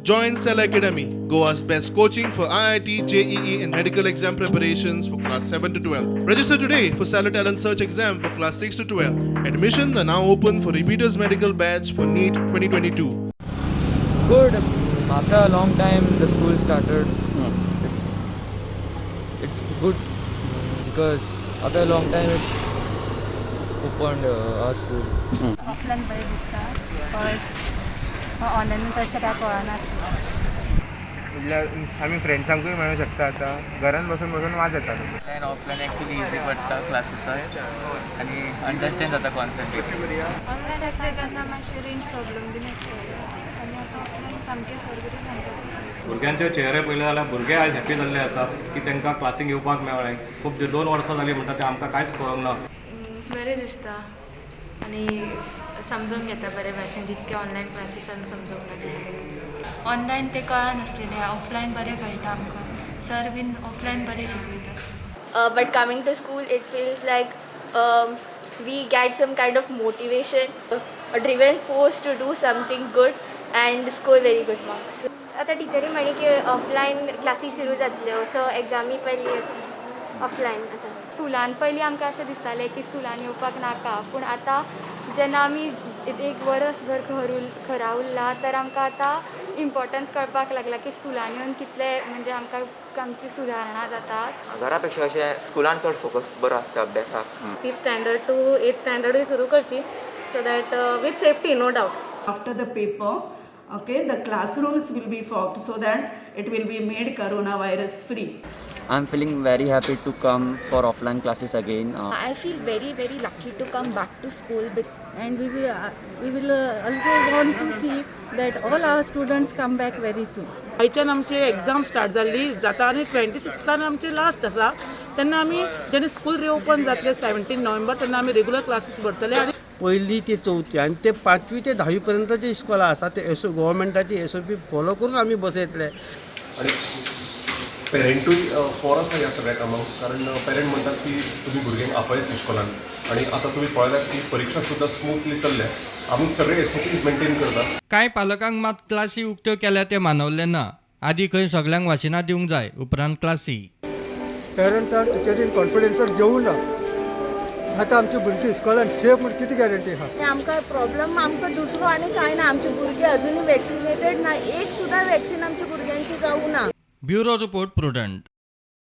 Join Cell Academy, Goa's best coaching for IIT, JEE, and medical exam preparations for class 7 to 12. Register today for Cell Talent Search exam for class 6 to 12. Admissions are now open for repeaters medical batch for NEET 2022. Good. After a long time, the school started. It's good because after a long time, it's opened our school. Offline बरे दिसता because online चडशें काय कळना म्हणल्यार आमी फ्रेंड्सांकूय मेळूं शकता आतां घरान बसून वाज येता ऑनलायन ऑफलायन एक्चुअली इजी पडटा क्लासीस आनी अंडरस्टँड जाता कॉन्सन्ट्रेट. ऑनलाईन आसले तेन्ना मातशें रेंज प्रॉब्लम बीन आसता आनी आतां ऑफलाईन सामकें सरबरी सांगता. भुरग्यांचे चेहरे पळयले जाल्यार भुरगे आज हॅप्पी जाल्ले आसा की तांकां क्लासीक येवपाक मेळ्ळें. खूब 2 वर्सां जालीं म्हणटा ते आमकां कांयच कळोंक ना. बरें दिसता आनी समजून घेता बरे भाशेन जितके ऑनलायन क्लासीसान समजूंक ना तितके ऑनलायन ते कळनासलेले ऑफलायन बरें कळटा आमकां सर बीन ऑफलायन बरें शिकयता. But coming to school, it feels like we get some kind of motivation, a driven force to do something good and score very good marks. आता टिचरी म्हणी की ऑफलायन क्लासीस सुरू जातल्यो सो एग्जामी पयली offline आतां. स्कुलान पयलीं आमकां अशें दिसतालें की स्कुलान येवपाक नाका पूण आतां जेन्ना आमी एक वर्सभर घरा उरला तर आमकां आतां इम्पॉर्टन्स कळपाक लागला की स्कुलान येवन कितले म्हणजे आमकां आमची सुदारणा जाता. घरा पेक्षा अशें स्कुलान चड फोकस बरो आसता अभ्यासाक. 5th स्टँडर्ड टू 8th स्टँडर्डूय सुरू करची so that with safety no doubt. After the paper, okay, the classrooms will be fogged so that it will be made coronavirus free. I'm feeling very happy to come for offline classes again. I feel very very lucky to come back to school and we will also want to see that all our students come back very soon. आयच्यान आमची exam start जाल्ली जाता आनी 26 आमची last आसा तेन्ना आमी जेन्ना स्कूल रिओपन जातले 17 नोव्हेंबर तेन्ना आमी रेग्युलर क्लासीस भरतले. आनी पयली ते चवथी आनी ते 5वी ते 10वी पर्यंत जी इस्कॉला आसा ते गव्हर्मेंटाची SOP फॉलो करून आमी बसयतले. आणि पेरंटूय फॉर आसा ह्या सगळ्या कामाक कारण पेरंट म्हणटात की तुमी भुरग्यांक आपयत इस्कॉलान आणि आता तुम्ही पळयल्यात की परीक्षा सुद्धा स्मूथली चल्ल्या. आमी सगळे SOPs मेंटेन करतात. कांय पालकांक मात क्लासी उक्त्यो केल्या ते मानवले ना. आदी खंय सगळ्यांक वाशिनां दिवंक जाय उपरांत क्लासी. पेरंट्सांक टिचरीन कॉन्फिडन्साक घेवूं ना. आतां आमची भुरगीं इस्कॉलान सेफ म्हण कितें गॅरंटी आहा. आमकां प्रॉब्लम आमकां दुसरो आनी कांय ना. आमचे भुरगे अजुनूय वॅक्सिनेटेड ना. एक सुद्दां वॅक्सिन आमच्या भुरग्यांची जावूं ना. Bureau report prudent.